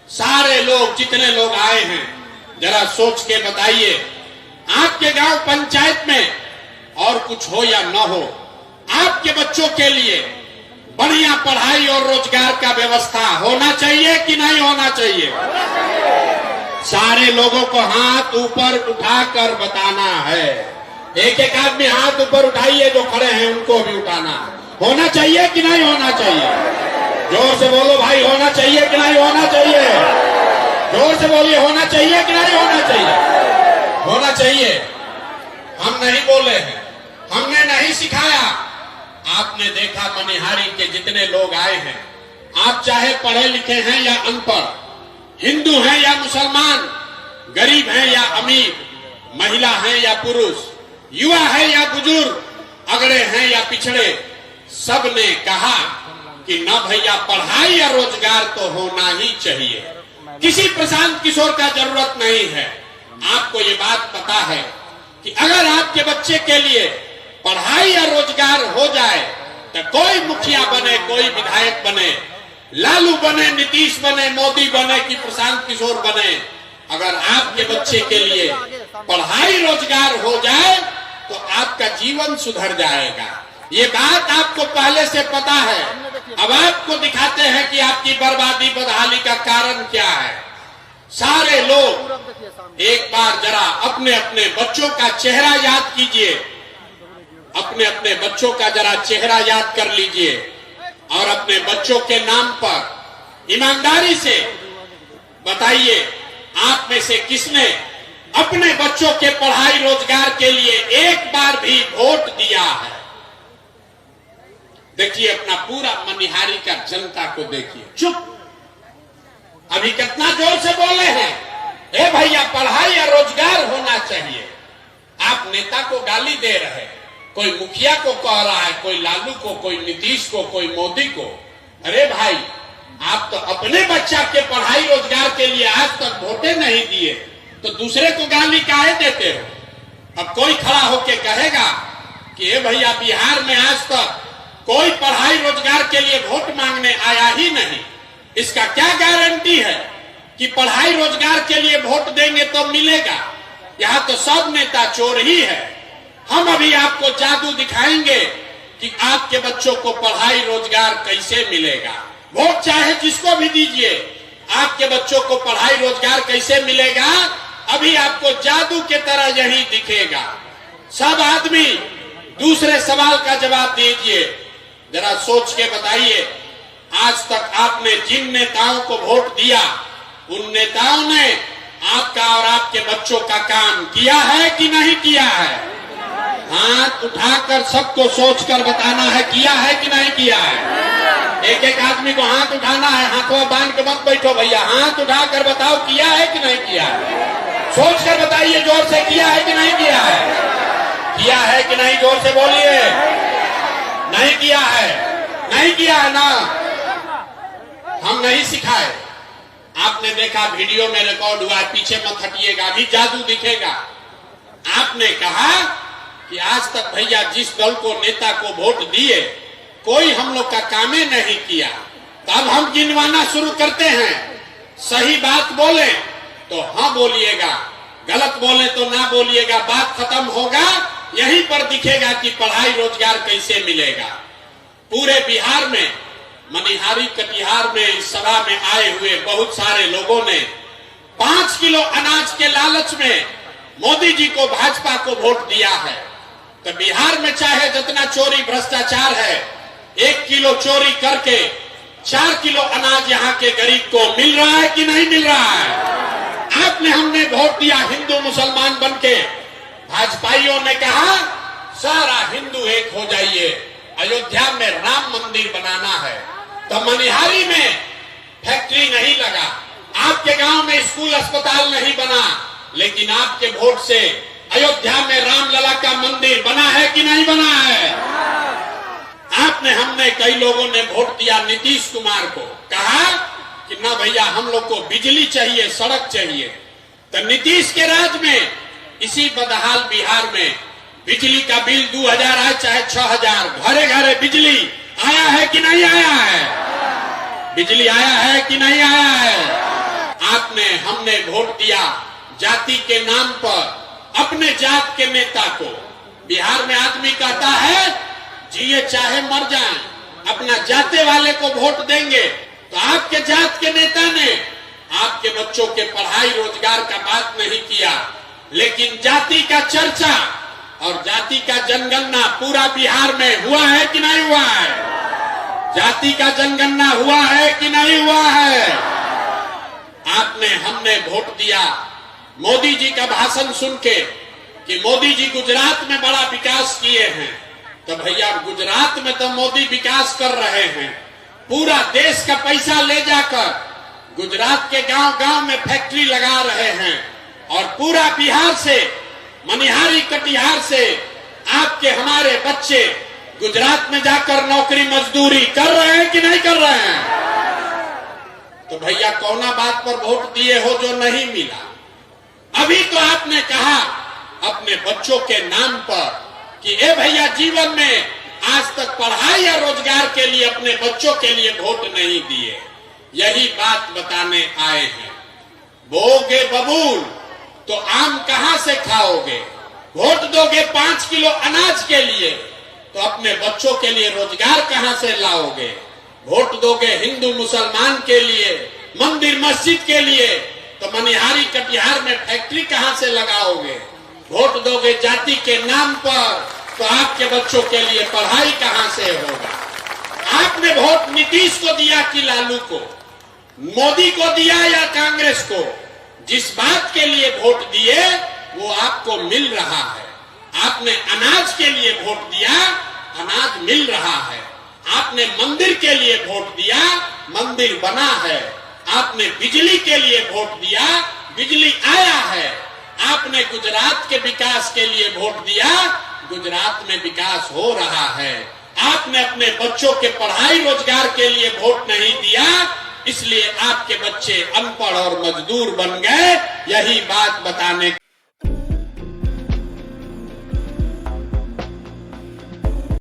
सारे लोग जितने लोग आए हैं जरा सोच के बताइए, आपके गांव पंचायत में और कुछ हो या न हो, आपके बच्चों के लिए बढ़िया पढ़ाई और रोजगार का व्यवस्था होना चाहिए कि नहीं होना चाहिए? सारे लोगों को हाथ ऊपर उठाकर बताना है। एक एक आदमी हाथ ऊपर उठाइए, जो खड़े हैं उनको भी उठाना है। होना चाहिए कि नहीं होना चाहिए? जोर से बोलो भाई, होना चाहिए कि नहीं होना चाहिए? जोर से बोलिए, होना चाहिए कि नहीं होना चाहिए? होना चाहिए। हम नहीं बोले हैं, हमने नहीं सिखाया। आपने देखा मनिहारी के जितने लोग आए हैं, आप चाहे पढ़े लिखे हैं या अनपढ़, हिंदू हैं या मुसलमान, गरीब हैं या अमीर, महिला हैं या पुरुष, युवा है या बुजुर्ग, अगड़े हैं या पिछड़े, सबने कहा कि न भैया पढ़ाई या रोजगार तो होना ही चाहिए। किसी प्रशांत किशोर का जरूरत नहीं है। आपको ये बात पता है कि अगर आपके बच्चे के लिए पढ़ाई या रोजगार हो जाए तो कोई मुखिया बने, कोई विधायक बने, लालू बने, नीतीश बने, मोदी बने कि प्रशांत किशोर बने, अगर आपके बच्चे के लिए पढ़ाई रोजगार हो जाए तो आपका जीवन सुधर जाएगा। ये बात आपको पहले से पता है। अब आपको दिखाते हैं कि आपकी बर्बादी बदहाली का कारण क्या है। सारे लोग एक बार जरा अपने अपने बच्चों का चेहरा याद कीजिए, अपने अपने बच्चों का जरा चेहरा याद कर लीजिए और अपने बच्चों के नाम पर ईमानदारी से बताइए, आप में से किसने अपने बच्चों के पढ़ाई रोजगार के लिए एक बार भी वोट दिया है? देखिए, अपना पूरा मनिहारी का जनता को देखिए। चुप, अभी कितना जोर से बोले हैं, ए भैया पढ़ाई या रोजगार होना चाहिए। आप नेता को गाली दे रहे हैं, कोई मुखिया को कह रहा है, कोई लालू को, कोई नीतीश को, कोई मोदी को। अरे भाई, आप तो अपने बच्चा के पढ़ाई रोजगार के लिए आज तक वोटे नहीं दिए, तो दूसरे को गाली काहे देते हो? अब कोई खड़ा होके कहेगा कि ए भैया बिहार में आज तक कोई पढ़ाई रोजगार के लिए वोट मांगने आया ही नहीं, इसका क्या गारंटी है कि पढ़ाई रोजगार के लिए वोट देंगे तो मिलेगा? यहाँ तो सब नेता चोर ही है। हम अभी आपको जादू दिखाएंगे कि आपके बच्चों को पढ़ाई रोजगार कैसे मिलेगा। वोट चाहे जिसको भी दीजिए, आपके बच्चों को पढ़ाई रोजगार कैसे मिलेगा, अभी आपको जादू के तरह यही दिखेगा। सब आदमी दूसरे सवाल का जवाब दीजिए, जरा सोच के बताइए, आज तक आपने जिन नेताओं को वोट दिया, उन नेताओं ने आपका और आपके बच्चों का काम किया है कि नहीं किया है? हाथ उठाकर सबको सोचकर बताना है, किया है कि नहीं किया है? एक एक आदमी को हाथ उठाना है, हाथों बांध के मत बैठो भैया, हाथ उठाकर बताओ किया है कि नहीं किया है? सोच कर बताइए जोर से, किया है कि नहीं किया है? किया है कि नहीं, जोर से बोलिए। नहीं किया है, नहीं किया है ना? हम नहीं सिखाए। आपने देखा वीडियो में रिकॉर्ड हुआ, पीछे मत हटिएगा, अभी जादू दिखेगा। आपने कहा कि आज तक भैया जिस दल को, नेता को वोट दिए, कोई हम लोग का कामे नहीं किया। तब हम गिनवाना शुरू करते हैं। सही बात बोले तो हाँ बोलिएगा, गलत बोले तो ना बोलिएगा, बात खत्म होगा। यहीं पर दिखेगा कि पढ़ाई रोजगार कैसे मिलेगा। पूरे बिहार में, मनिहारी कटिहार में इस सभा में आए हुए बहुत सारे लोगों ने 5 किलो अनाज के लालच में मोदी जी को, भाजपा को वोट दिया है। तो बिहार में चाहे जितना चोरी भ्रष्टाचार है, 1 किलो चोरी करके 4 किलो अनाज यहाँ के गरीब को मिल रहा है कि नहीं मिल रहा है? आपने, हमने वोट दिया हिंदू मुसलमान बनके, भाजपाइयों ने कहा सारा हिंदू एक हो जाइए, अयोध्या में राम मंदिर बनाना है। तो मनिहारी में फैक्ट्री नहीं लगा, आपके गांव में स्कूल अस्पताल नहीं बना, लेकिन आपके वोट से अयोध्या में रामलला का मंदिर बना है कि नहीं बना है? आपने, हमने, कई लोगों ने वोट दिया नीतीश कुमार को, कहा कि ना भैया हम लोग को बिजली चाहिए, सड़क चाहिए। तो नीतीश के राज में इसी बदहाल बिहार में बिजली का बिल 2000 आए चाहे 6000, घरे घरे बिजली आया है कि नहीं आया है? बिजली आया है कि नहीं आया है? वोट दिया जाति के नाम पर, अपने जात के नेता को। बिहार में आदमी कहता है जिए चाहे मर जाए, अपना जाते वाले को वोट देंगे। तो आपके जात के नेता ने आपके बच्चों के पढ़ाई रोजगार का बात नहीं किया, लेकिन जाति का चर्चा और जाति का जनगणना पूरा बिहार में हुआ है कि नहीं हुआ है? जाति का जनगणना हुआ है कि नहीं हुआ है? हमने वोट दिया मोदी जी का भाषण सुन के कि मोदी जी गुजरात में बड़ा विकास किए हैं। तो भैया गुजरात में तो मोदी विकास कर रहे हैं, पूरा देश का पैसा ले जाकर गुजरात के गांव-गांव में फैक्ट्री लगा रहे हैं और पूरा बिहार से, मनिहारी कटिहार से आपके हमारे बच्चे गुजरात में जाकर नौकरी मजदूरी कर रहे हैं कि नहीं कर रहे हैं? तो भैया कौना बात पर वोट दिए हो जो नहीं मिला? अभी तो आपने कहा अपने बच्चों के नाम पर कि ए भैया जीवन में आज तक पढ़ाई या रोजगार के लिए अपने बच्चों के लिए वोट नहीं दिए। यही बात बताने आए हैं। बोगे बबूल तो आम कहां से खाओगे? वोट दोगे 5 किलो अनाज के लिए तो अपने बच्चों के लिए रोजगार कहां से लाओगे? वोट दोगे हिंदू मुसलमान के लिए, मंदिर मस्जिद के लिए तो मनिहारी कटिहार में फैक्ट्री कहां से लगाओगे? वोट दोगे जाति के नाम पर तो आपके बच्चों के लिए पढ़ाई कहां से होगा? आपने वोट नीतीश को दिया कि लालू को, मोदी को दिया या कांग्रेस को? जिस बात के लिए वोट दिए वो आपको मिल रहा है। आपने अनाज के लिए वोट दिया, अनाज मिल रहा है। आपने मंदिर के लिए वोट दिया, मंदिर बना है। आपने बिजली के लिए वोट दिया, बिजली आया है। आपने गुजरात के विकास के लिए वोट दिया, गुजरात में विकास हो रहा है। आपने अपने बच्चों के पढ़ाई रोजगार के लिए वोट नहीं दिया, इसलिए आपके बच्चे अनपढ़ और मजदूर बन गए। यही बात बताने